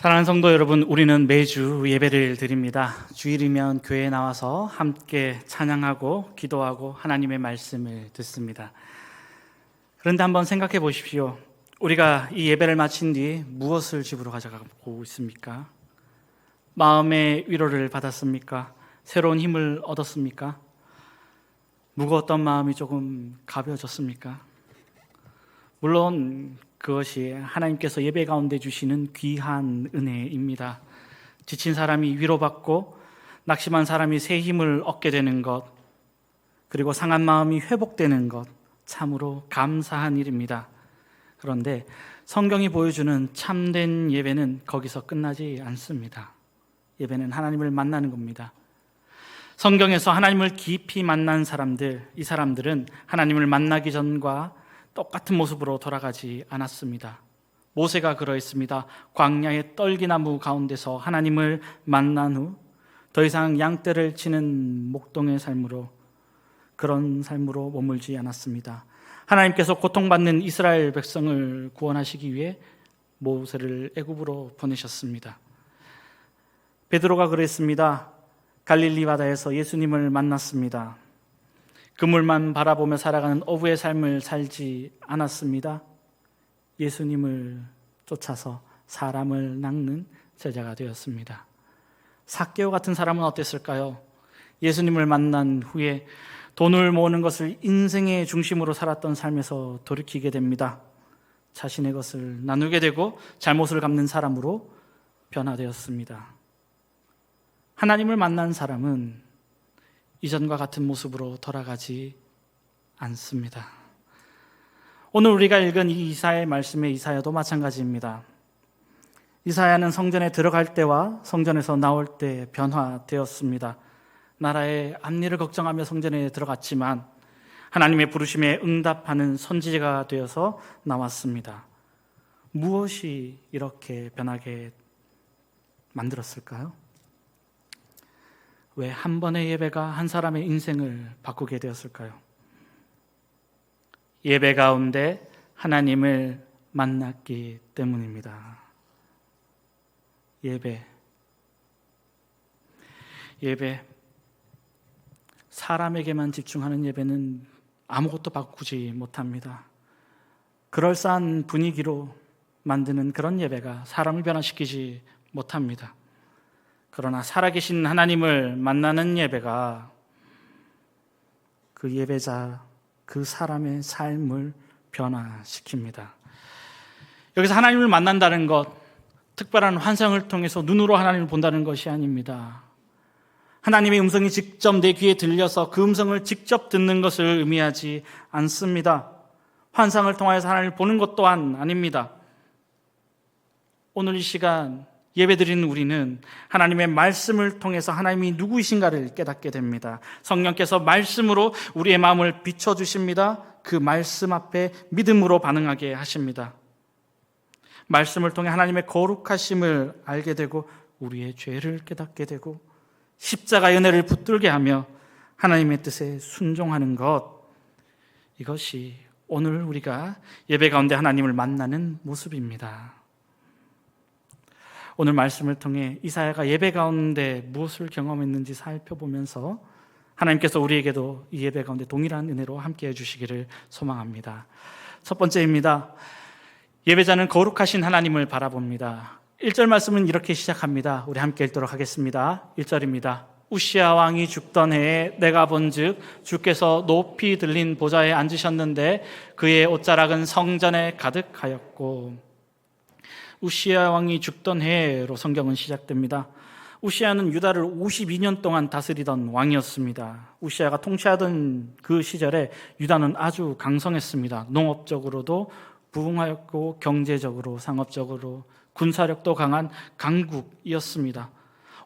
사랑하는 성도 여러분, 우리는 매주 예배를 드립니다. 주일이면 교회에 나와서 함께 찬양하고 기도하고 하나님의 말씀을 듣습니다. 그런데 한번 생각해 보십시오. 우리가 이 예배를 마친 뒤 무엇을 집으로 가져가고 있습니까? 마음의 위로를 받았습니까? 새로운 힘을 얻었습니까? 무거웠던 마음이 조금 가벼워졌습니까? 물론 그것이 하나님께서 예배 가운데 주시는 귀한 은혜입니다. 지친 사람이 위로받고 낙심한 사람이 새 힘을 얻게 되는 것, 그리고 상한 마음이 회복되는 것, 참으로 감사한 일입니다. 그런데 성경이 보여주는 참된 예배는 거기서 끝나지 않습니다. 예배는 하나님을 만나는 겁니다. 성경에서 하나님을 깊이 만난 사람들, 이 사람들은 하나님을 만나기 전과 똑같은 모습으로 돌아가지 않았습니다. 모세가 그러했습니다. 광야의 떨기나무 가운데서 하나님을 만난 후 더 이상 양떼를 치는 목동의 삶으로, 그런 삶으로 머물지 않았습니다. 하나님께서 고통받는 이스라엘 백성을 구원하시기 위해 모세를 애굽으로 보내셨습니다. 베드로가 그랬습니다. 갈릴리 바다에서 예수님을 만났습니다. 그물만 바라보며 살아가는 어부의 삶을 살지 않았습니다. 예수님을 쫓아서 사람을 낚는 제자가 되었습니다. 삭개오 같은 사람은 어땠을까요? 예수님을 만난 후에 돈을 모으는 것을 인생의 중심으로 살았던 삶에서 돌이키게 됩니다. 자신의 것을 나누게 되고 잘못을 갚는 사람으로 변화되었습니다. 하나님을 만난 사람은 이전과 같은 모습으로 돌아가지 않습니다. 오늘 우리가 읽은 이 이사야의 말씀의 이사야도 마찬가지입니다. 이사야는 성전에 들어갈 때와 성전에서 나올 때 변화되었습니다. 나라의 앞일을 걱정하며 성전에 들어갔지만 하나님의 부르심에 응답하는 선지자가 되어서 나왔습니다. 무엇이 이렇게 변하게 만들었을까요? 왜 한 번의 예배가 한 사람의 인생을 바꾸게 되었을까요? 예배 가운데 하나님을 만났기 때문입니다. 예배. 사람에게만 집중하는 예배는 아무것도 바꾸지 못합니다. 그럴싸한 분위기로 만드는 그런 예배가 사람을 변화시키지 못합니다. 그러나 살아계신 하나님을 만나는 예배가 그 예배자, 그 사람의 삶을 변화시킵니다. 여기서 하나님을 만난다는 것, 특별한 환상을 통해서 눈으로 하나님을 본다는 것이 아닙니다. 하나님의 음성이 직접 내 귀에 들려서 그 음성을 직접 듣는 것을 의미하지 않습니다. 환상을 통하여서 하나님을 보는 것 또한 아닙니다. 오늘 이 시간 예배드리는 우리는 하나님의 말씀을 통해서 하나님이 누구이신가를 깨닫게 됩니다. 성령께서 말씀으로 우리의 마음을 비춰주십니다. 그 말씀 앞에 믿음으로 반응하게 하십니다. 말씀을 통해 하나님의 거룩하심을 알게 되고 우리의 죄를 깨닫게 되고 십자가의 은혜를 붙들게 하며 하나님의 뜻에 순종하는 것, 이것이 오늘 우리가 예배 가운데 하나님을 만나는 모습입니다. 오늘 말씀을 통해 이사야가 예배 가운데 무엇을 경험했는지 살펴보면서 하나님께서 우리에게도 이 예배 가운데 동일한 은혜로 함께해 주시기를 소망합니다. 첫 번째입니다. 예배자는 거룩하신 하나님을 바라봅니다. 1절 말씀은 이렇게 시작합니다. 우리 함께 읽도록 하겠습니다. 1절입니다. 우시야 왕이 죽던 해에 내가 본즉 주께서 높이 들린 보좌에 앉으셨는데 그의 옷자락은 성전에 가득하였고. 우시야 왕이 죽던 해로 성경은 시작됩니다. 우시야는 유다를 52년 동안 다스리던 왕이었습니다. 우시야가 통치하던 그 시절에 유다는 아주 강성했습니다. 농업적으로도 부흥하였고 경제적으로, 상업적으로, 군사력도 강한 강국이었습니다.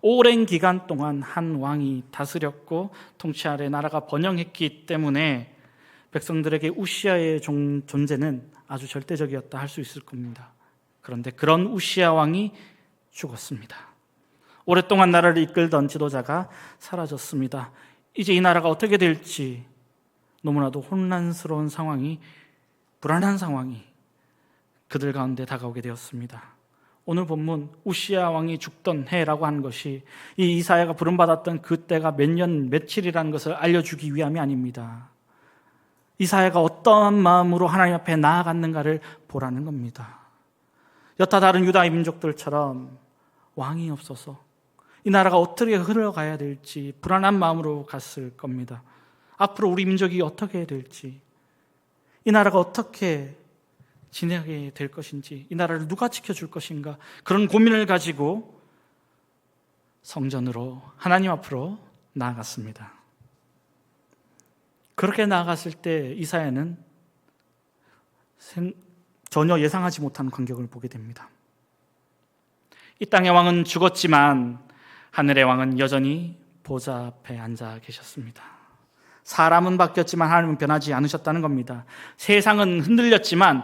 오랜 기간 동안 한 왕이 다스렸고 통치 아래 나라가 번영했기 때문에 백성들에게 우시야의 존재는 아주 절대적이었다 할 수 있을 겁니다. 그런데 그런 우시야 왕이 죽었습니다. 오랫동안 나라를 이끌던 지도자가 사라졌습니다. 이제 이 나라가 어떻게 될지 너무나도 혼란스러운 상황이, 불안한 상황이 그들 가운데 다가오게 되었습니다. 오늘 본문 우시야 왕이 죽던 해라고 하는 것이 이 이사야가 부름받았던 그때가 몇 년 며칠이라는 것을 알려주기 위함이 아닙니다. 이사야가 어떠한 마음으로 하나님 앞에 나아갔는가를 보라는 겁니다. 여타 다른 유다의 민족들처럼 왕이 없어서 이 나라가 어떻게 흘러가야 될지 불안한 마음으로 갔을 겁니다. 앞으로 우리 민족이 어떻게 될지, 이 나라가 어떻게 지내게 될 것인지, 이 나라를 누가 지켜줄 것인가, 그런 고민을 가지고 성전으로 하나님 앞으로 나아갔습니다. 그렇게 나아갔을 때 이사야는 전혀 예상하지 못한 광경을 보게 됩니다. 이 땅의 왕은 죽었지만 하늘의 왕은 여전히 보좌 앞에 앉아 계셨습니다. 사람은 바뀌었지만 하나님은 변하지 않으셨다는 겁니다. 세상은 흔들렸지만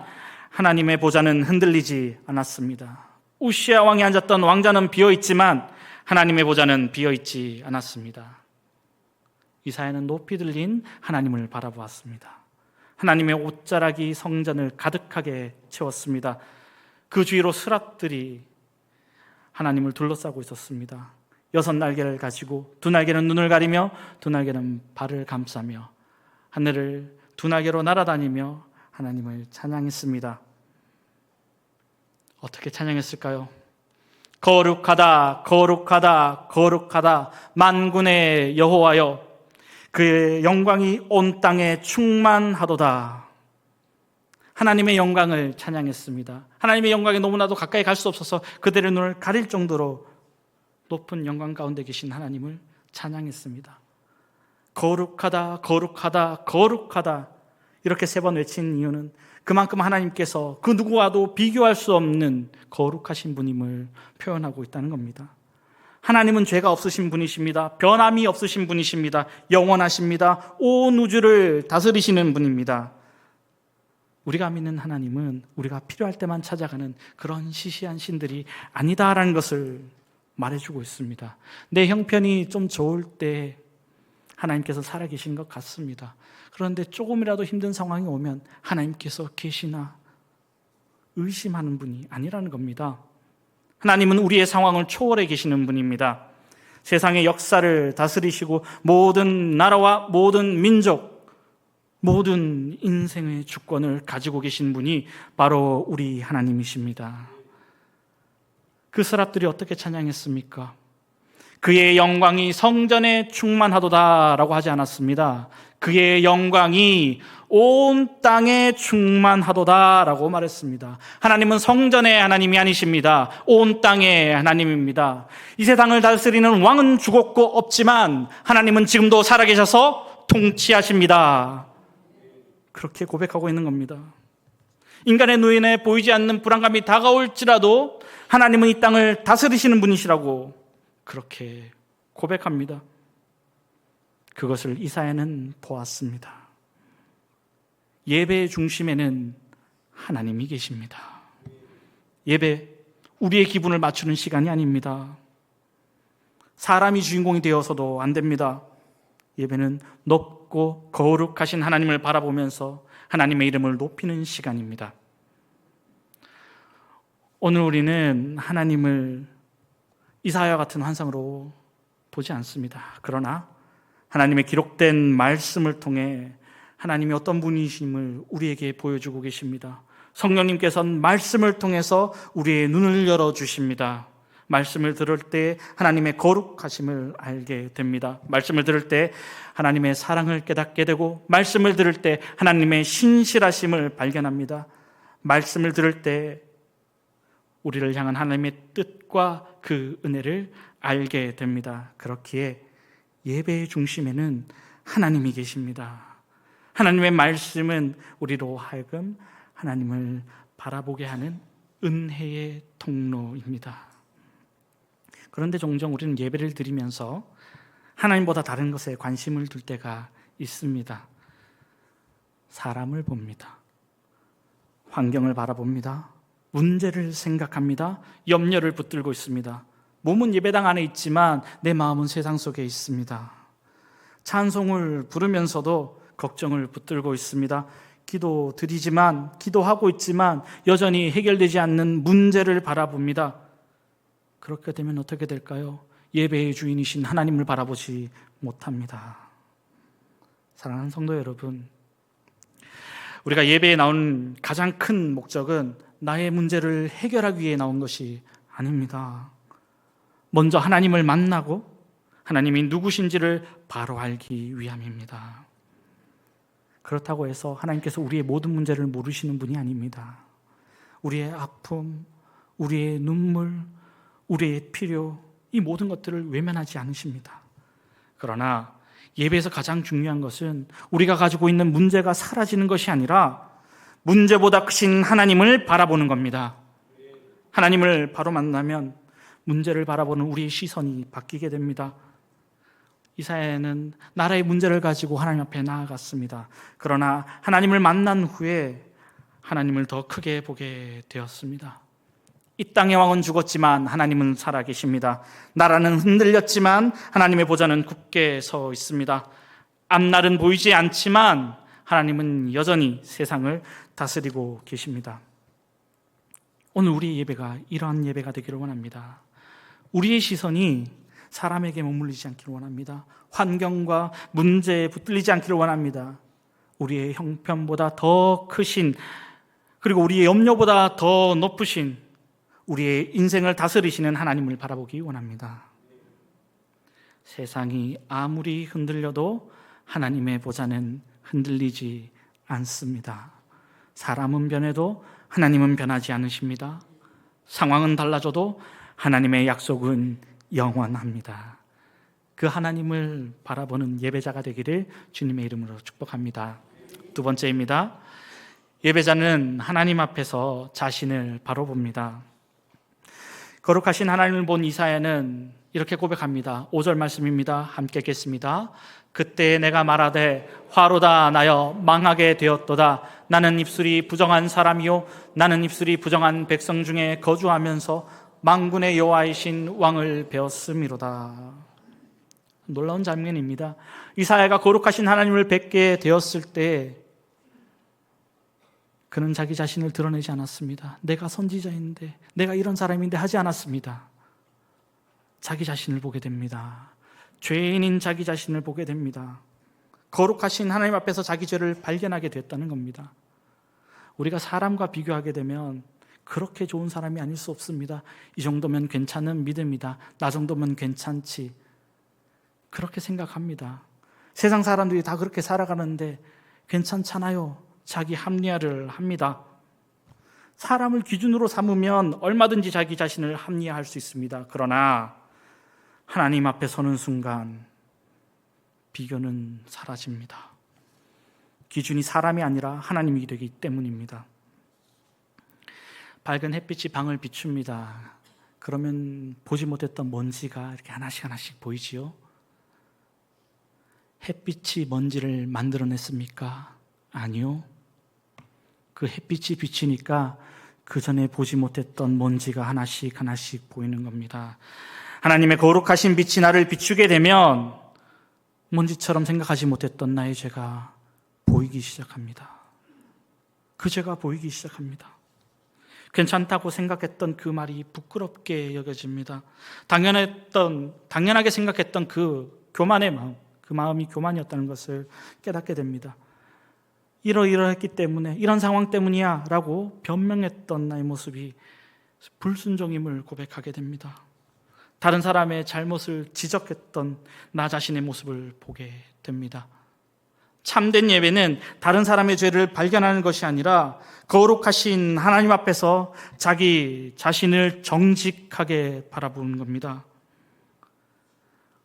하나님의 보좌는 흔들리지 않았습니다. 우시야 왕이 앉았던 왕자는 비어있지만 하나님의 보좌는 비어있지 않았습니다. 이사야는 높이 들린 하나님을 바라보았습니다. 하나님의 옷자락이 성전을 가득하게 채웠습니다. 그 주위로 스랍들이 하나님을 둘러싸고 있었습니다. 6날개를 가지고 2날개는 눈을 가리며 2날개는 발을 감싸며 하늘을 2날개로 날아다니며 하나님을 찬양했습니다. 어떻게 찬양했을까요? 거룩하다, 거룩하다, 거룩하다, 만군의 여호와여, 그의 영광이 온 땅에 충만하도다. 하나님의 영광을 찬양했습니다. 하나님의 영광에 너무나도 가까이 갈 수 없어서 그들의 눈을 가릴 정도로 높은 영광 가운데 계신 하나님을 찬양했습니다. 거룩하다, 거룩하다, 거룩하다, 이렇게 3번 외친 이유는 그만큼 하나님께서 그 누구와도 비교할 수 없는 거룩하신 분임을 표현하고 있다는 겁니다. 하나님은 죄가 없으신 분이십니다. 변함이 없으신 분이십니다. 영원하십니다. 온 우주를 다스리시는 분입니다. 우리가 믿는 하나님은 우리가 필요할 때만 찾아가는 그런 시시한 신들이 아니다라는 것을 말해주고 있습니다. 내 형편이 좀 좋을 때 하나님께서 살아계신 것 같습니다. 그런데 조금이라도 힘든 상황이 오면 하나님께서 계시나 의심하는 분이 아니라는 겁니다. 하나님은 우리의 상황을 초월해 계시는 분입니다. 세상의 역사를 다스리시고 모든 나라와 모든 민족, 모든 인생의 주권을 가지고 계신 분이 바로 우리 하나님이십니다. 그 스랍들이 어떻게 찬양했습니까? 그의 영광이 성전에 충만하도다라고 하지 않았습니다. 그의 영광이 온 땅에 충만하도다라고 말했습니다. 하나님은 성전의 하나님이 아니십니다. 온 땅의 하나님입니다. 이 세상을 다스리는 왕은 죽었고 없지만 하나님은 지금도 살아계셔서 통치하십니다. 그렇게 고백하고 있는 겁니다. 인간의 눈에 보이지 않는 불안감이 다가올지라도 하나님은 이 땅을 다스리시는 분이시라고 그렇게 고백합니다. 그것을 이사야는 보았습니다. 예배의 중심에는 하나님이 계십니다. 예배, 우리의 기분을 맞추는 시간이 아닙니다. 사람이 주인공이 되어서도 안 됩니다. 예배는 높고 거룩하신 하나님을 바라보면서 하나님의 이름을 높이는 시간입니다. 오늘 우리는 하나님을 이사야 같은 환상으로 보지 않습니다. 그러나 하나님의 기록된 말씀을 통해 하나님이 어떤 분이심을 우리에게 보여주고 계십니다. 성령님께서는 말씀을 통해서 우리의 눈을 열어주십니다. 말씀을 들을 때 하나님의 거룩하심을 알게 됩니다. 말씀을 들을 때 하나님의 사랑을 깨닫게 되고, 말씀을 들을 때 하나님의 신실하심을 발견합니다. 말씀을 들을 때 우리를 향한 하나님의 뜻과 그 은혜를 알게 됩니다. 그렇기에 예배의 중심에는 하나님이 계십니다. 하나님의 말씀은 우리로 하여금 하나님을 바라보게 하는 은혜의 통로입니다. 그런데 종종 우리는 예배를 드리면서 하나님보다 다른 것에 관심을 둘 때가 있습니다. 사람을 봅니다. 환경을 바라봅니다. 문제를 생각합니다. 염려를 붙들고 있습니다. 몸은 예배당 안에 있지만 내 마음은 세상 속에 있습니다. 찬송을 부르면서도 걱정을 붙들고 있습니다. 기도하고 있지만 여전히 해결되지 않는 문제를 바라봅니다. 그렇게 되면 어떻게 될까요? 예배의 주인이신 하나님을 바라보지 못합니다. 사랑하는 성도 여러분, 우리가 예배에 나온 가장 큰 목적은 나의 문제를 해결하기 위해 나온 것이 아닙니다. 먼저 하나님을 만나고 하나님이 누구신지를 바로 알기 위함입니다. 그렇다고 해서 하나님께서 우리의 모든 문제를 모르시는 분이 아닙니다. 우리의 아픔, 우리의 눈물, 우리의 필요, 이 모든 것들을 외면하지 않으십니다. 그러나 예배에서 가장 중요한 것은 우리가 가지고 있는 문제가 사라지는 것이 아니라 문제보다 크신 하나님을 바라보는 겁니다. 하나님을 바로 만나면 문제를 바라보는 우리의 시선이 바뀌게 됩니다. 이사야는 나라의 문제를 가지고 하나님 앞에 나아갔습니다. 그러나 하나님을 만난 후에 하나님을 더 크게 보게 되었습니다. 이 땅의 왕은 죽었지만 하나님은 살아계십니다. 나라는 흔들렸지만 하나님의 보좌는 굳게 서 있습니다. 앞날은 보이지 않지만 하나님은 여전히 세상을 다스리고 계십니다. 오늘 우리의 예배가 이러한 예배가 되기를 원합니다. 우리의 시선이 사람에게 머물리지 않기를 원합니다. 환경과 문제에 붙들리지 않기를 원합니다. 우리의 형편보다 더 크신, 그리고 우리의 염려보다 더 높으신, 우리의 인생을 다스리시는 하나님을 바라보기 원합니다. 세상이 아무리 흔들려도 하나님의 보좌는 흔들리지 않습니다. 사람은 변해도 하나님은 변하지 않으십니다. 상황은 달라져도 하나님의 약속은 영원합니다. 그 하나님을 바라보는 예배자가 되기를 주님의 이름으로 축복합니다. 두 번째입니다. 예배자는 하나님 앞에서 자신을 바로 봅니다. 거룩하신 하나님을 본 이사야는 이렇게 고백합니다. 5절 말씀입니다. 함께 읽겠습니다. 그때 내가 말하되 화로다 나여 망하게 되었도다. 나는 입술이 부정한 사람이요 나는 입술이 부정한 백성 중에 거주하면서 만군의 여호와이신 왕을 배웠음이로다. 놀라운 장면입니다. 이사야가 거룩하신 하나님을 뵙게 되었을 때 그는 자기 자신을 드러내지 않았습니다. 내가 선지자인데, 내가 이런 사람인데 하지 않았습니다. 자기 자신을 보게 됩니다. 죄인인 자기 자신을 보게 됩니다. 거룩하신 하나님 앞에서 자기 죄를 발견하게 됐다는 겁니다. 우리가 사람과 비교하게 되면 그렇게 좋은 사람이 아닐 수 없습니다. 이 정도면 괜찮은 믿음이다. 나 정도면 괜찮지. 그렇게 생각합니다. 세상 사람들이 다 그렇게 살아가는데 괜찮잖아요. 자기 합리화를 합니다. 사람을 기준으로 삼으면 얼마든지 자기 자신을 합리화할 수 있습니다. 그러나 하나님 앞에 서는 순간 비교는 사라집니다. 기준이 사람이 아니라 하나님이 되기 때문입니다. 밝은 햇빛이 방을 비춥니다. 그러면 보지 못했던 먼지가 이렇게 하나씩 보이지요? 햇빛이 먼지를 만들어냈습니까? 아니요. 그 햇빛이 비치니까 그 전에 보지 못했던 먼지가 하나씩 보이는 겁니다. 하나님의 거룩하신 빛이 나를 비추게 되면 먼지처럼 생각하지 못했던 나의 죄가 보이기 시작합니다. 그 죄가 보이기 시작합니다. 괜찮다고 생각했던 그 말이 부끄럽게 여겨집니다. 당연하게 생각했던 그 교만의 마음, 그 마음이 교만이었다는 것을 깨닫게 됩니다. 이러이러했기 때문에, 이런 상황 때문이야 라고 변명했던 나의 모습이 불순종임을 고백하게 됩니다. 다른 사람의 잘못을 지적했던 나 자신의 모습을 보게 됩니다. 참된 예배는 다른 사람의 죄를 발견하는 것이 아니라 거룩하신 하나님 앞에서 자기 자신을 정직하게 바라보는 겁니다.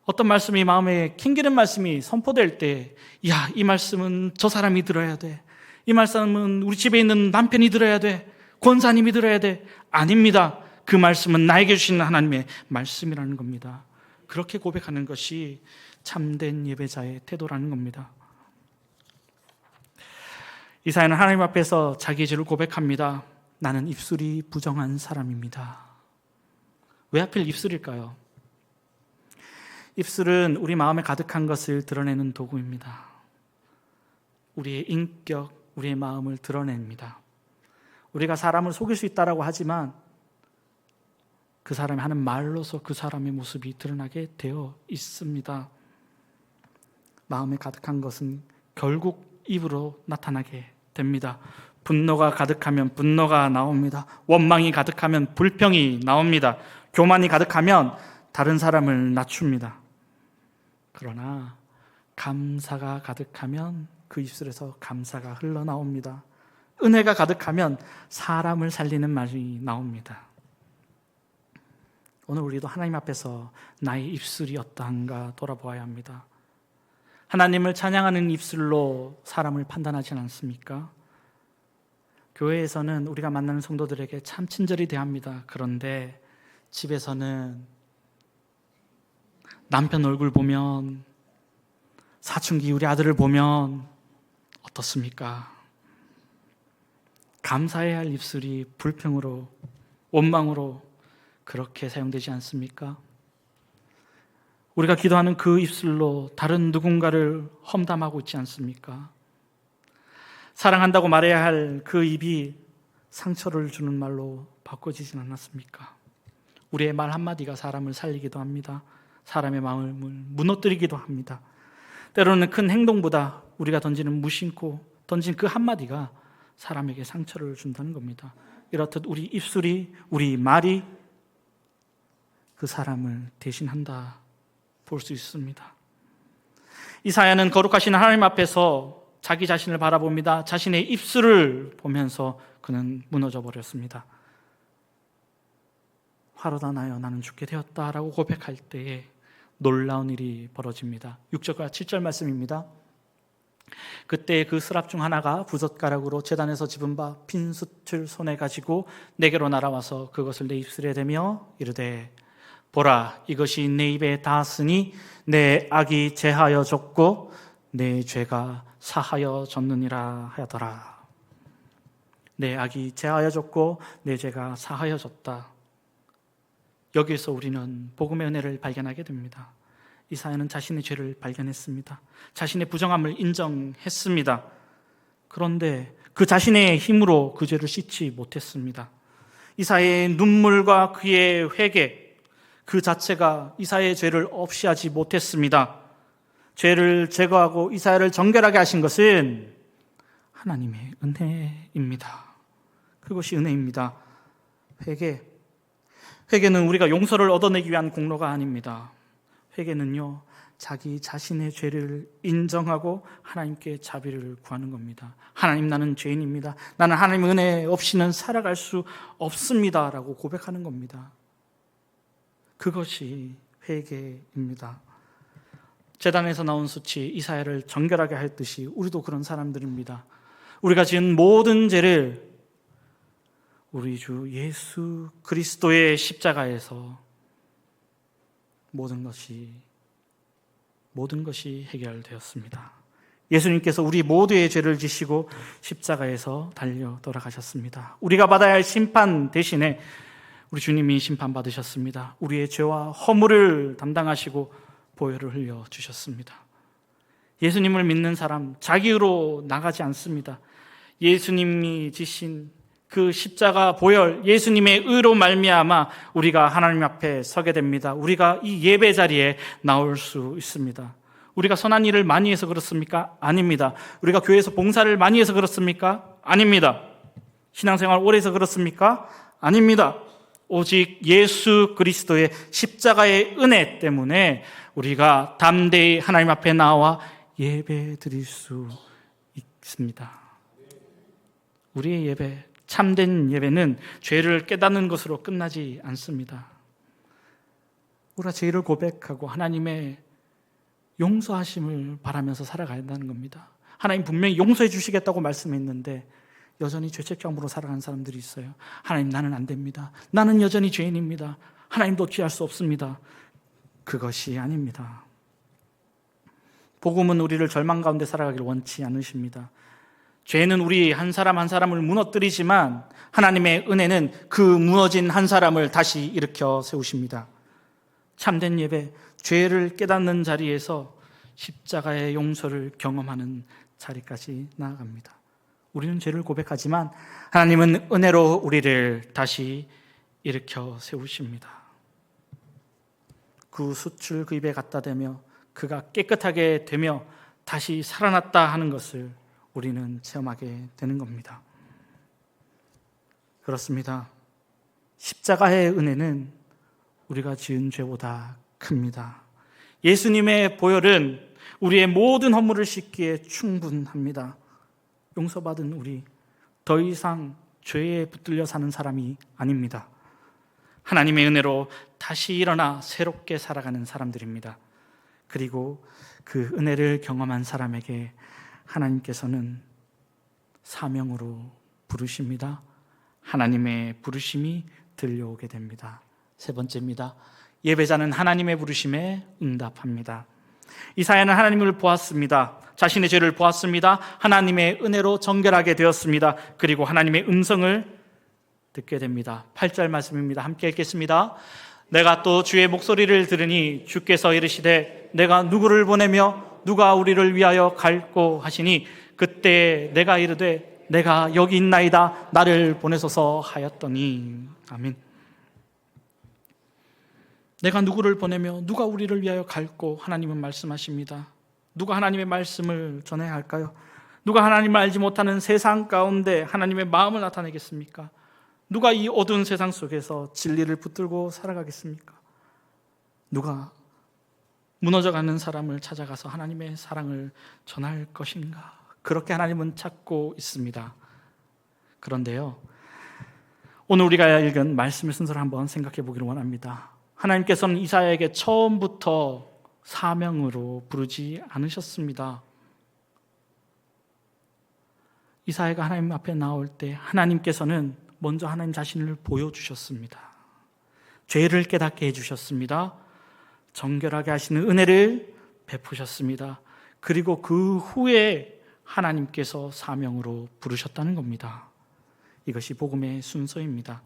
어떤 말씀이 마음에 캥기는 말씀이 선포될 때, 야, 이 말씀은 저 사람이 들어야 돼. 이 말씀은 우리 집에 있는 남편이 들어야 돼. 권사님이 들어야 돼. 아닙니다. 그 말씀은 나에게 주시는 하나님의 말씀이라는 겁니다. 그렇게 고백하는 것이 참된 예배자의 태도라는 겁니다. 이사야는 하나님 앞에서 자기의 죄를 고백합니다. 나는 입술이 부정한 사람입니다. 왜 하필 입술일까요? 입술은 우리 마음에 가득한 것을 드러내는 도구입니다. 우리의 인격, 우리의 마음을 드러냅니다. 우리가 사람을 속일 수 있다고 하지만 그 사람이 하는 말로서 그 사람의 모습이 드러나게 되어 있습니다. 마음에 가득한 것은 결국 입으로 나타나게 됩니다. 분노가 가득하면 분노가 나옵니다. 원망이 가득하면 불평이 나옵니다. 교만이 가득하면 다른 사람을 낮춥니다. 그러나 감사가 가득하면 그 입술에서 감사가 흘러나옵니다. 은혜가 가득하면 사람을 살리는 말이 나옵니다. 오늘 우리도 하나님 앞에서 나의 입술이 어떠한가 돌아보아야 합니다. 하나님을 찬양하는 입술로 사람을 판단하지 않습니까? 교회에서는 우리가 만나는 성도들에게 참 친절히 대합니다. 그런데 집에서는 남편 얼굴 보면, 사춘기 우리 아들을 보면 어떻습니까? 감사해야 할 입술이 불평으로, 원망으로 그렇게 사용되지 않습니까? 우리가 기도하는 그 입술로 다른 누군가를 험담하고 있지 않습니까? 사랑한다고 말해야 할 그 입이 상처를 주는 말로 바꿔지진 않았습니까? 우리의 말 한마디가 사람을 살리기도 합니다. 사람의 마음을 무너뜨리기도 합니다. 때로는 큰 행동보다 우리가 던지는 무심코 던진 그 한마디가 사람에게 상처를 준다는 겁니다. 이렇듯 우리 입술이, 우리 말이 그 사람을 대신한다 볼 수 있습니다. 이사야는 거룩하신 하나님 앞에서 자기 자신을 바라봅니다. 자신의 입술을 보면서 그는 무너져 버렸습니다. 화로다 나여 나는 죽게 되었다라고 고백할 때에 놀라운 일이 벌어집니다. 6절과 7절 말씀입니다. 그때 그 스랍 중 하나가 부젓가락으로 제단에서 집은 바 빈 숯을 손에 가지고 내게로 날아와서 그것을 내 입술에 대며 이르되 보라, 이것이 내 입에 닿았으니 내 악이 제하여졌고 내 죄가 사하여졌느니라 하더라. 내 악이 제하여졌고 내 죄가 사하여졌다. 여기에서 우리는 복음의 은혜를 발견하게 됩니다. 이사야는 자신의 죄를 발견했습니다. 자신의 부정함을 인정했습니다. 그런데 그 자신의 힘으로 그 죄를 씻지 못했습니다. 이사야의 눈물과 그의 회개, 그 자체가 이사야의 죄를 없이 하지 못했습니다. 죄를 제거하고 이사야를 정결하게 하신 것은 하나님의 은혜입니다. 그것이 은혜입니다. 회개는 우리가 용서를 얻어내기 위한 공로가 아닙니다. 회개는요, 자기 자신의 죄를 인정하고 하나님께 자비를 구하는 겁니다. 하나님, 나는 죄인입니다. 나는 하나님의 은혜 없이는 살아갈 수 없습니다 라고 고백하는 겁니다. 그것이 회개입니다. 제단에서 나온 숯이 이사야를 정결하게 했듯이 우리도 그런 사람들입니다. 우리가 지은 모든 죄를 우리 주 예수 그리스도의 십자가에서 모든 것이 해결되었습니다. 예수님께서 우리 모두의 죄를 지시고 십자가에서 달려 돌아가셨습니다. 우리가 받아야 할 심판 대신에 우리 주님이 심판받으셨습니다. 우리의 죄와 허물을 담당하시고 보혈을 흘려 주셨습니다. 예수님을 믿는 사람 자기로 나가지 않습니다. 예수님이 지신 그 십자가 보혈, 예수님의 의로 말미암아 우리가 하나님 앞에 서게 됩니다. 우리가 이 예배 자리에 나올 수 있습니다. 우리가 선한 일을 많이 해서 그렇습니까? 아닙니다. 우리가 교회에서 봉사를 많이 해서 그렇습니까? 아닙니다. 신앙생활 오래 해서 그렇습니까? 아닙니다. 오직 예수 그리스도의 십자가의 은혜 때문에 우리가 담대히 하나님 앞에 나와 예배 드릴 수 있습니다. 우리의 예배, 참된 예배는 죄를 깨닫는 것으로 끝나지 않습니다. 우리가 죄를 고백하고 하나님의 용서하심을 바라면서 살아가야 한다는 겁니다. 하나님 분명히 용서해 주시겠다고 말씀했는데 여전히 죄책감으로 살아가는 사람들이 있어요. 하나님, 나는 안 됩니다. 나는 여전히 죄인입니다. 하나님도 취할 수 없습니다. 그것이 아닙니다. 복음은 우리를 절망 가운데 살아가기를 원치 않으십니다. 죄는 우리 한 사람 한 사람을 무너뜨리지만 하나님의 은혜는 그 무너진 한 사람을 다시 일으켜 세우십니다. 참된 예배, 죄를 깨닫는 자리에서 십자가의 용서를 경험하는 자리까지 나아갑니다. 우리는 죄를 고백하지만 하나님은 은혜로 우리를 다시 일으켜 세우십니다. 그 숯을 그 입에 갖다 대며 그가 깨끗하게 되며 다시 살아났다 하는 것을 우리는 체험하게 되는 겁니다. 그렇습니다. 십자가의 은혜는 우리가 지은 죄보다 큽니다. 예수님의 보혈은 우리의 모든 허물을 씻기에 충분합니다. 용서받은 우리, 더 이상 죄에 붙들려 사는 사람이 아닙니다. 하나님의 은혜로 다시 일어나 새롭게 살아가는 사람들입니다. 그리고 그 은혜를 경험한 사람에게 하나님께서는 사명으로 부르십니다. 하나님의 부르심이 들려오게 됩니다. 세 번째입니다. 예배자는 하나님의 부르심에 응답합니다. 이사야는 하나님을 보았습니다. 자신의 죄를 보았습니다. 하나님의 은혜로 정결하게 되었습니다. 그리고 하나님의 음성을 듣게 됩니다. 8절 말씀입니다. 함께 읽겠습니다. 내가 또 주의 목소리를 들으니 주께서 이르시되 내가 누구를 보내며 누가 우리를 위하여 갈꼬 하시니 그때 내가 이르되 내가 여기 있나이다 나를 보내소서 하였더니. 아멘. 내가 누구를 보내며 누가 우리를 위하여 갈꼬. 하나님은 말씀하십니다. 누가 하나님의 말씀을 전해야 할까요? 누가 하나님을 알지 못하는 세상 가운데 하나님의 마음을 나타내겠습니까? 누가 이 어두운 세상 속에서 진리를 붙들고 살아가겠습니까? 누가 무너져가는 사람을 찾아가서 하나님의 사랑을 전할 것인가? 그렇게 하나님은 찾고 있습니다. 그런데요, 오늘 우리가 읽은 말씀의 순서를 한번 생각해 보기를 원합니다. 하나님께서는 이사야에게 처음부터 사명으로 부르지 않으셨습니다. 이사야가 하나님 앞에 나올 때 하나님께서는 먼저 하나님 자신을 보여주셨습니다. 죄를 깨닫게 해주셨습니다. 정결하게 하시는 은혜를 베푸셨습니다. 그리고 그 후에 하나님께서 사명으로 부르셨다는 겁니다. 이것이 복음의 순서입니다.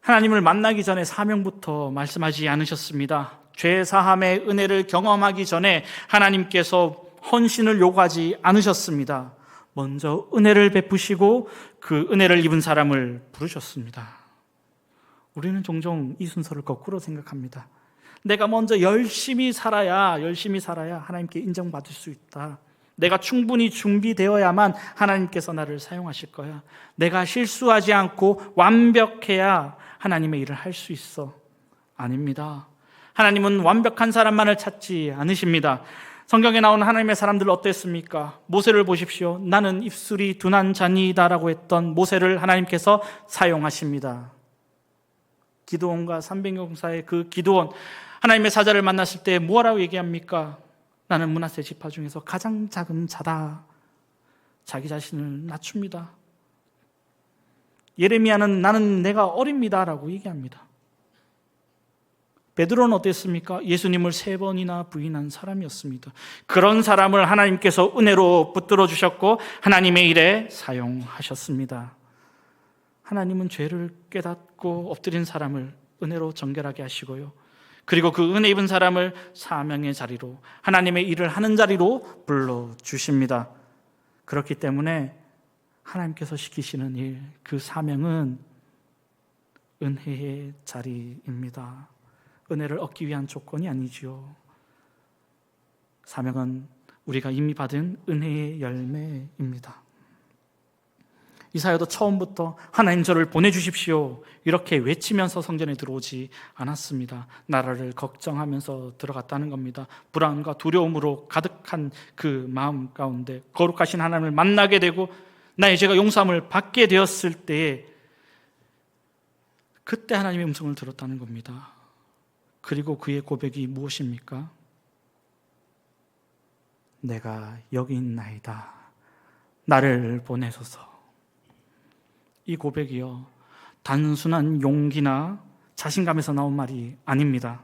하나님을 만나기 전에 사명부터 말씀하지 않으셨습니다. 죄 사함의 은혜를 경험하기 전에 하나님께서 헌신을 요구하지 않으셨습니다. 먼저 은혜를 베푸시고 그 은혜를 입은 사람을 부르셨습니다. 우리는 종종 이 순서를 거꾸로 생각합니다. 내가 먼저 열심히 살아야 하나님께 인정받을 수 있다. 내가 충분히 준비되어야만 하나님께서 나를 사용하실 거야. 내가 실수하지 않고 완벽해야 하나님의 일을 할 수 있어. 아닙니다. 하나님은 완벽한 사람만을 찾지 않으십니다. 성경에 나오는 하나님의 사람들 어땠습니까? 모세를 보십시오. 나는 입술이 둔한 자니이다라고 했던 모세를 하나님께서 사용하십니다. 기드온과 300용사의 그 기드온, 하나님의 사자를 만났을 때 뭐라고 얘기합니까? 나는 므낫세 지파 중에서 가장 작은 자다. 자기 자신을 낮춥니다. 예레미야는 나는 내가 어립니다라고 얘기합니다. 베드로는 어땠습니까? 예수님을 3번이나 부인한 사람이었습니다. 그런 사람을 하나님께서 은혜로 붙들어 주셨고 하나님의 일에 사용하셨습니다. 하나님은 죄를 깨닫고 엎드린 사람을 은혜로 정결하게 하시고요. 그리고 그 은혜 입은 사람을 사명의 자리로, 하나님의 일을 하는 자리로 불러주십니다. 그렇기 때문에 하나님께서 시키시는 일, 그 사명은 은혜의 자리입니다. 은혜를 얻기 위한 조건이 아니지요. 사명은 우리가 이미 받은 은혜의 열매입니다. 이사야도 처음부터 하나님 저를 보내주십시오 이렇게 외치면서 성전에 들어오지 않았습니다. 나라를 걱정하면서 들어갔다는 겁니다. 불안과 두려움으로 가득한 그 마음 가운데 거룩하신 하나님을 만나게 되고 나의 죄가 용서함을 받게 되었을 때에 그때 하나님의 음성을 들었다는 겁니다. 그리고 그의 고백이 무엇입니까? 내가 여기 있나이다. 나를 보내소서. 이 고백이요, 단순한 용기나 자신감에서 나온 말이 아닙니다.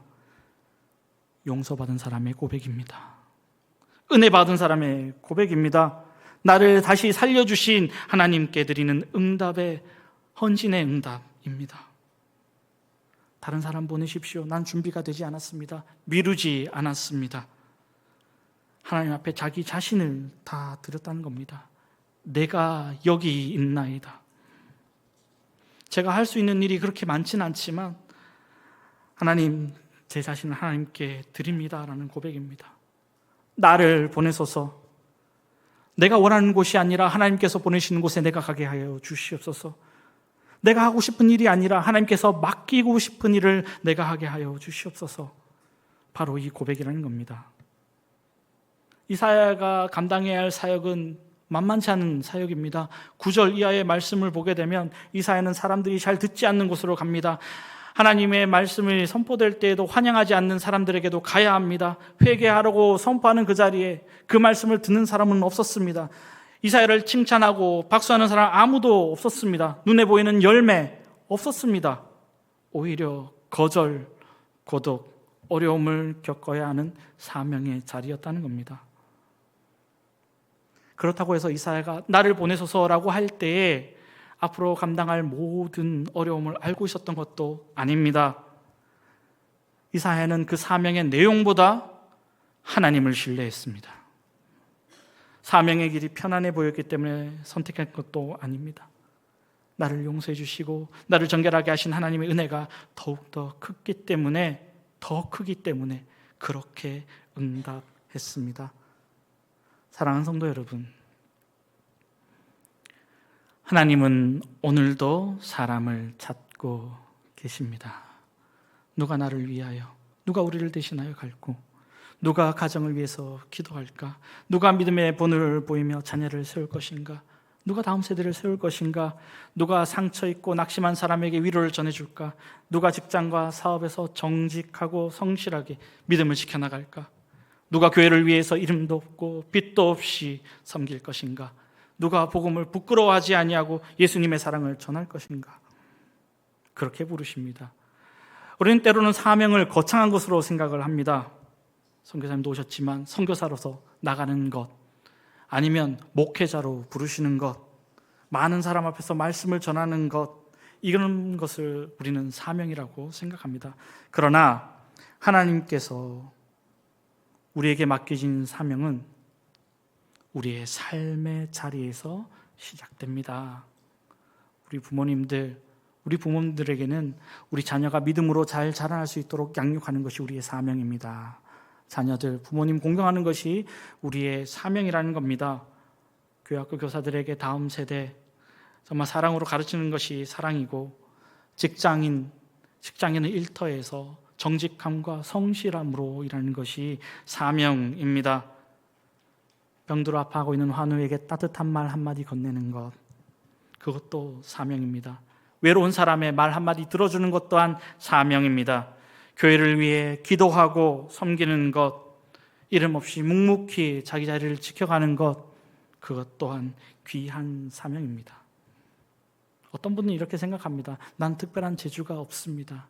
용서받은 사람의 고백입니다. 은혜 받은 사람의 고백입니다. 나를 다시 살려주신 하나님께 드리는 응답의 헌신의 응답입니다. 다른 사람 보내십시오. 난 준비가 되지 않았습니다. 미루지 않았습니다. 하나님 앞에 자기 자신을 다 드렸다는 겁니다. 내가 여기 있나이다. 제가 할 수 있는 일이 그렇게 많지는 않지만 하나님, 제 자신을 하나님께 드립니다라는 고백입니다. 나를 보내소서. 내가 원하는 곳이 아니라 하나님께서 보내시는 곳에 내가 가게 하여 주시옵소서. 내가 하고 싶은 일이 아니라 하나님께서 맡기고 싶은 일을 내가 하게 하여 주시옵소서. 바로 이 고백이라는 겁니다. 이사야가 감당해야 할 사역은 만만치 않은 사역입니다. 9절 이하의 말씀을 보게 되면 이사야는 사람들이 잘 듣지 않는 곳으로 갑니다. 하나님의 말씀이 선포될 때에도 환영하지 않는 사람들에게도 가야 합니다. 회개하라고 선포하는 그 자리에 그 말씀을 듣는 사람은 없었습니다. 이사야를 칭찬하고 박수하는 사람 아무도 없었습니다. 눈에 보이는 열매 없었습니다. 오히려 거절, 고독, 어려움을 겪어야 하는 사명의 자리였다는 겁니다. 그렇다고 해서 이사야가 나를 보내소서라고 할 때에 앞으로 감당할 모든 어려움을 알고 있었던 것도 아닙니다. 이사야는 그 사명의 내용보다 하나님을 신뢰했습니다. 사명의 길이 편안해 보였기 때문에 선택한 것도 아닙니다. 나를 용서해 주시고 나를 정결하게 하신 하나님의 은혜가 더욱더 크기 때문에 그렇게 응답했습니다. 사랑하는 성도 여러분, 하나님은 오늘도 사람을 찾고 계십니다. 누가 나를 위하여, 누가 우리를 대신하여 갈고, 누가 가정을 위해서 기도할까? 누가 믿음의 본을 보이며 자녀를 세울 것인가? 누가 다음 세대를 세울 것인가? 누가 상처 있고 낙심한 사람에게 위로를 전해줄까? 누가 직장과 사업에서 정직하고 성실하게 믿음을 지켜나갈까? 누가 교회를 위해서 이름도 없고 빚도 없이 섬길 것인가? 누가 복음을 부끄러워하지 아니하고 예수님의 사랑을 전할 것인가? 그렇게 부르십니다. 우리는 때로는 사명을 거창한 것으로 생각을 합니다. 선교사님도 오셨지만 선교사로서 나가는 것, 아니면 목회자로 부르시는 것, 많은 사람 앞에서 말씀을 전하는 것, 이런 것을 우리는 사명이라고 생각합니다. 그러나 하나님께서 우리에게 맡겨진 사명은 우리의 삶의 자리에서 시작됩니다. 우리 부모님들에게는 우리 자녀가 믿음으로 잘 자라날 수 있도록 양육하는 것이 우리의 사명입니다. 자녀들, 부모님 공경하는 것이 우리의 사명이라는 겁니다. 교회학교 교사들에게 다음 세대 정말 사랑으로 가르치는 것이 사랑이고, 직장인은 일터에서 정직함과 성실함으로 일하는 것이 사명입니다. 병들어 아파하고 있는 환우에게 따뜻한 말 한마디 건네는 것, 그것도 사명입니다. 외로운 사람의 말 한마디 들어주는 것 또한 사명입니다. 교회를 위해 기도하고 섬기는 것, 이름 없이 묵묵히 자기 자리를 지켜가는 것, 그것 또한 귀한 사명입니다. 어떤 분은 이렇게 생각합니다. 난 특별한 재주가 없습니다.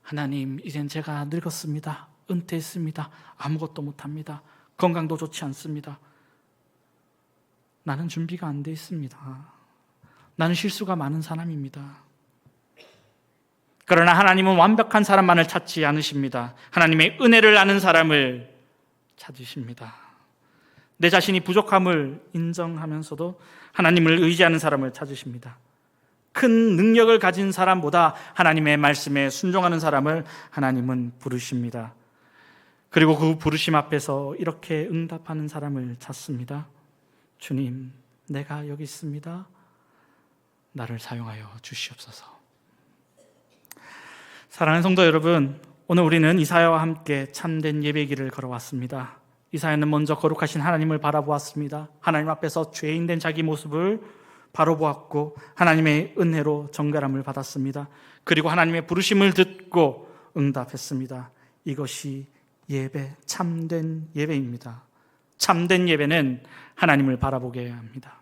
하나님, 이젠 제가 늙었습니다. 은퇴했습니다. 아무것도 못합니다. 건강도 좋지 않습니다. 나는 준비가 안 돼 있습니다. 나는 실수가 많은 사람입니다. 그러나 하나님은 완벽한 사람만을 찾지 않으십니다. 하나님의 은혜를 아는 사람을 찾으십니다. 내 자신이 부족함을 인정하면서도 하나님을 의지하는 사람을 찾으십니다. 큰 능력을 가진 사람보다 하나님의 말씀에 순종하는 사람을 하나님은 부르십니다. 그리고 그 부르심 앞에서 이렇게 응답하는 사람을 찾습니다. 주님, 내가 여기 있습니다. 나를 사용하여 주시옵소서. 사랑하는 성도 여러분, 오늘 우리는 이사야와 함께 참된 예배의 길을 걸어왔습니다. 이사야는 먼저 거룩하신 하나님을 바라보았습니다. 하나님 앞에서 죄인 된 자기 모습을 바로 보았고 하나님의 은혜로 정결함을 받았습니다. 그리고 하나님의 부르심을 듣고 응답했습니다. 이것이 예배, 참된 예배입니다. 참된 예배는 하나님을 바라보게 합니다.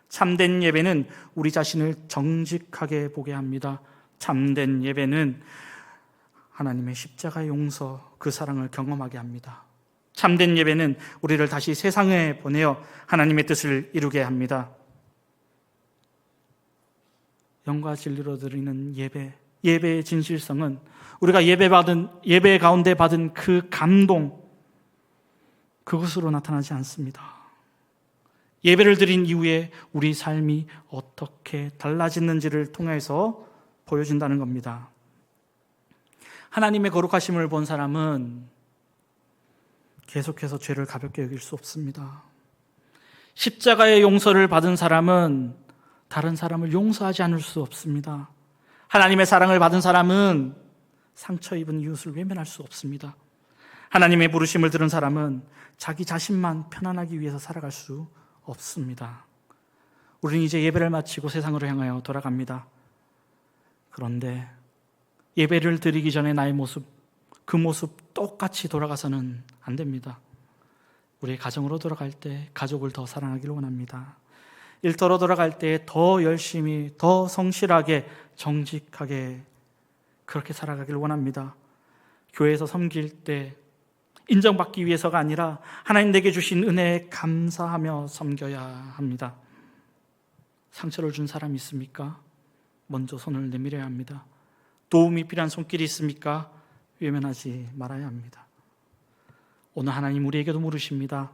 참된 예배는 우리 자신을 정직하게 보게 합니다. 참된 예배는 하나님의 십자가 용서, 그 사랑을 경험하게 합니다. 참된 예배는 우리를 다시 세상에 보내어 하나님의 뜻을 이루게 합니다. 영과 진리로 드리는 예배의 진실성은 우리가 예배 가운데 받은 그 감동, 그것으로 나타나지 않습니다. 예배를 드린 이후에 우리 삶이 어떻게 달라졌는지를 통해서 보여준다는 겁니다. 하나님의 거룩하심을 본 사람은 계속해서 죄를 가볍게 여길 수 없습니다. 십자가의 용서를 받은 사람은 다른 사람을 용서하지 않을 수 없습니다. 하나님의 사랑을 받은 사람은 상처 입은 이웃을 외면할 수 없습니다. 하나님의 부르심을 들은 사람은 자기 자신만 편안하기 위해서 살아갈 수 없습니다. 우리는 이제 예배를 마치고 세상으로 향하여 돌아갑니다. 그런데 예배를 드리기 전에 나의 모습, 그 모습 똑같이 돌아가서는 안 됩니다. 우리 가정으로 돌아갈 때 가족을 더 사랑하기를 원합니다. 일터로 돌아갈 때 더 열심히, 더 성실하게, 정직하게 그렇게 살아가기를 원합니다. 교회에서 섬길 때 인정받기 위해서가 아니라 하나님 내게 주신 은혜에 감사하며 섬겨야 합니다. 상처를 준 사람이 있습니까? 먼저 손을 내밀어야 합니다. 도움이 필요한 손길이 있습니까? 외면하지 말아야 합니다. 오늘 하나님 우리에게도 물으십니다.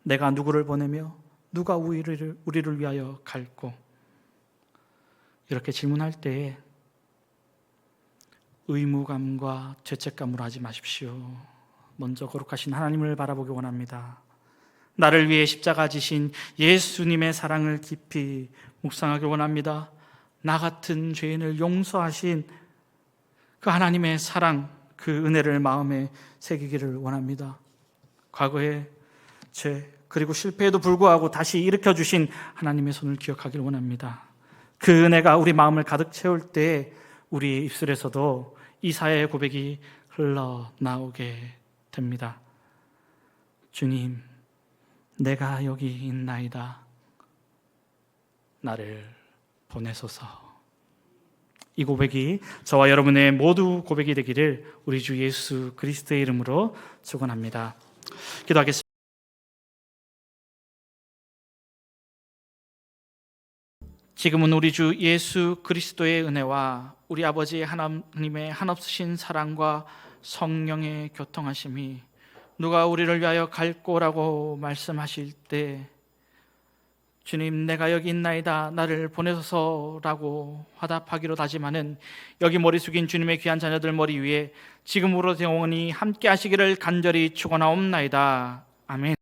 내가 누구를 보내며 누가 우리를 위하여 갈고? 이렇게 질문할 때에 의무감과 죄책감으로 하지 마십시오. 먼저 거룩하신 하나님을 바라보기 원합니다. 나를 위해 십자가 지신 예수님의 사랑을 깊이 묵상하길 원합니다. 나 같은 죄인을 용서하신 그 하나님의 사랑, 그 은혜를 마음에 새기기를 원합니다. 과거의 죄 그리고 실패에도 불구하고 다시 일으켜주신 하나님의 손을 기억하길 원합니다. 그 은혜가 우리 마음을 가득 채울 때 우리 입술에서도 이사야의 고백이 흘러나오게 됩니다. 주님, 내가 여기 있나이다. 나를 보내소서. 이 고백이 저와 여러분의 모두 고백이 되기를 우리 주 예수 그리스도의 이름으로 축원합니다. 기도하겠습니다. 지금은 우리 주 예수 그리스도의 은혜와 우리 아버지 하나님의 한없으신 사랑과 성령의 교통하심이 누가 우리를 위하여 갈고라고 말씀하실 때 주님 내가 여기 있나이다 나를 보내소서라고 화답하기로 다짐하는 여기 머리 숙인 주님의 귀한 자녀들 머리 위에 지금으로 영원히 함께 하시기를 간절히 축원하옵나이다. 아멘.